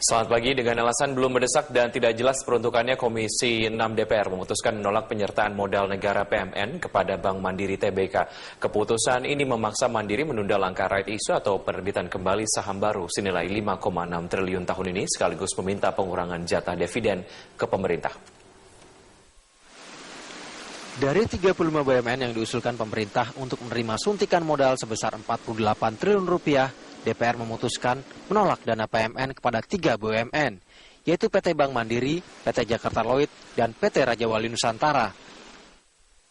Selamat pagi. Dengan alasan belum mendesak dan tidak jelas peruntukannya, Komisi 6 DPR memutuskan menolak penyertaan modal negara PMN kepada Bank Mandiri Tbk. Keputusan ini memaksa Mandiri menunda langkah right issue atau penerbitan kembali saham baru senilai 5,6 triliun tahun ini, sekaligus meminta pengurangan jatah dividen ke pemerintah. Dari 35 BUMN yang diusulkan pemerintah untuk menerima suntikan modal sebesar 48 triliun rupiah, DPR memutuskan menolak dana PMN kepada 3 BUMN, yaitu PT Bank Mandiri, PT Jakarta Lloyd, dan PT Raja Wali Nusantara.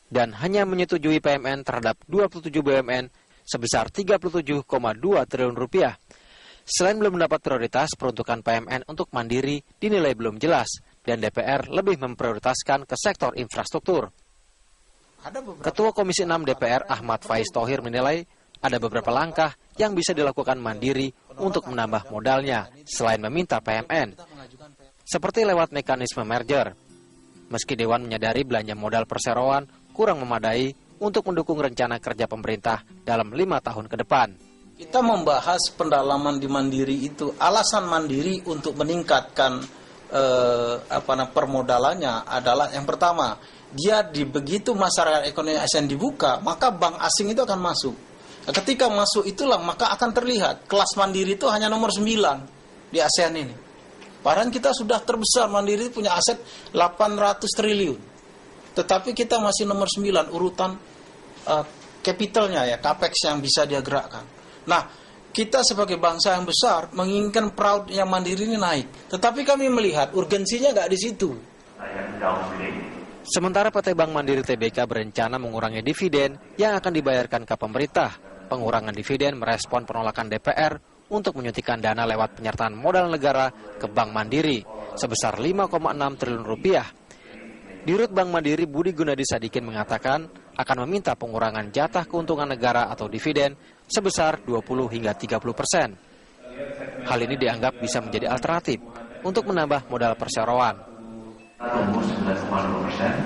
Dan hanya menyetujui PMN terhadap 27 BUMN sebesar 37,2 triliun rupiah. Selain belum mendapat prioritas, peruntukan PMN untuk Mandiri dinilai belum jelas, dan DPR lebih memprioritaskan ke sektor infrastruktur. Ketua Komisi 6 DPR Ahmad Faiz Thohir menilai ada beberapa langkah yang bisa dilakukan Mandiri untuk menambah modalnya selain meminta PMN, seperti lewat mekanisme merger. Meski Dewan menyadari belanja modal perseroan kurang memadai untuk mendukung rencana kerja pemerintah dalam 5 tahun ke depan. Kita membahas pendalaman di Mandiri itu, alasan Mandiri untuk meningkatkan permodalannya adalah yang pertama, dia begitu masyarakat ekonomi ASEAN dibuka, maka bank asing itu akan masuk. Ketika masuk itulah maka akan terlihat kelas Mandiri itu hanya nomor 9 di ASEAN ini. Padahal kita sudah terbesar, Mandiri punya aset 800 triliun. Tetapi kita masih nomor 9 urutan capitalnya ya, capex yang bisa dia gerakkan. Nah, kita sebagai bangsa yang besar menginginkan proud yang Mandiri ini naik. Tetapi kami melihat urgensinya nggak di situ. Sementara PT Bank Mandiri Tbk berencana mengurangi dividen yang akan dibayarkan ke pemerintah. Pengurangan dividen merespon penolakan DPR untuk menyuntikkan dana lewat penyertaan modal negara ke Bank Mandiri sebesar 5,6 triliun rupiah. Dirut Bank Mandiri Budi Gunadi Sadikin mengatakan akan meminta pengurangan jatah keuntungan negara atau dividen sebesar 20 hingga 30%. Hal ini dianggap bisa menjadi alternatif untuk menambah modal perseroan. Tumbuh 11,2%,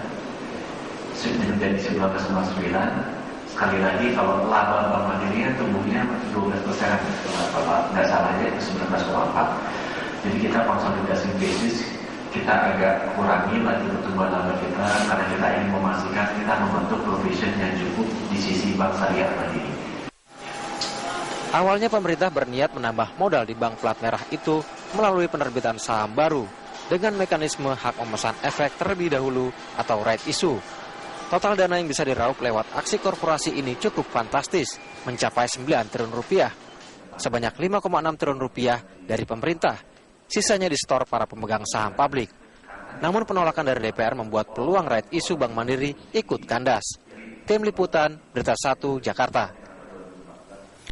menjadi 19,9%. Sekali lagi kalau laba Bank Mandiri tumbuhnya 12%, kalau nggak salah aja itu 19,4%. Jadi kita konsolidasi basis, kita agak kurangi lagi pertumbuhan laba kita karena kita ingin memastikan kita membentuk provision yang cukup di sisi Bank Syariah Mandiri. Awalnya pemerintah berniat menambah modal di Bank Plat Merah itu melalui penerbitan saham baru dengan mekanisme hak memesan efek terlebih dahulu atau right issue. Total dana yang bisa diraup lewat aksi korporasi ini cukup fantastis, mencapai 9 triliun rupiah. Sebanyak 5,6 triliun rupiah dari pemerintah, sisanya disetor para pemegang saham publik. Namun penolakan dari DPR membuat peluang right issue Bank Mandiri ikut kandas. Tim Liputan, Berita 1, Jakarta.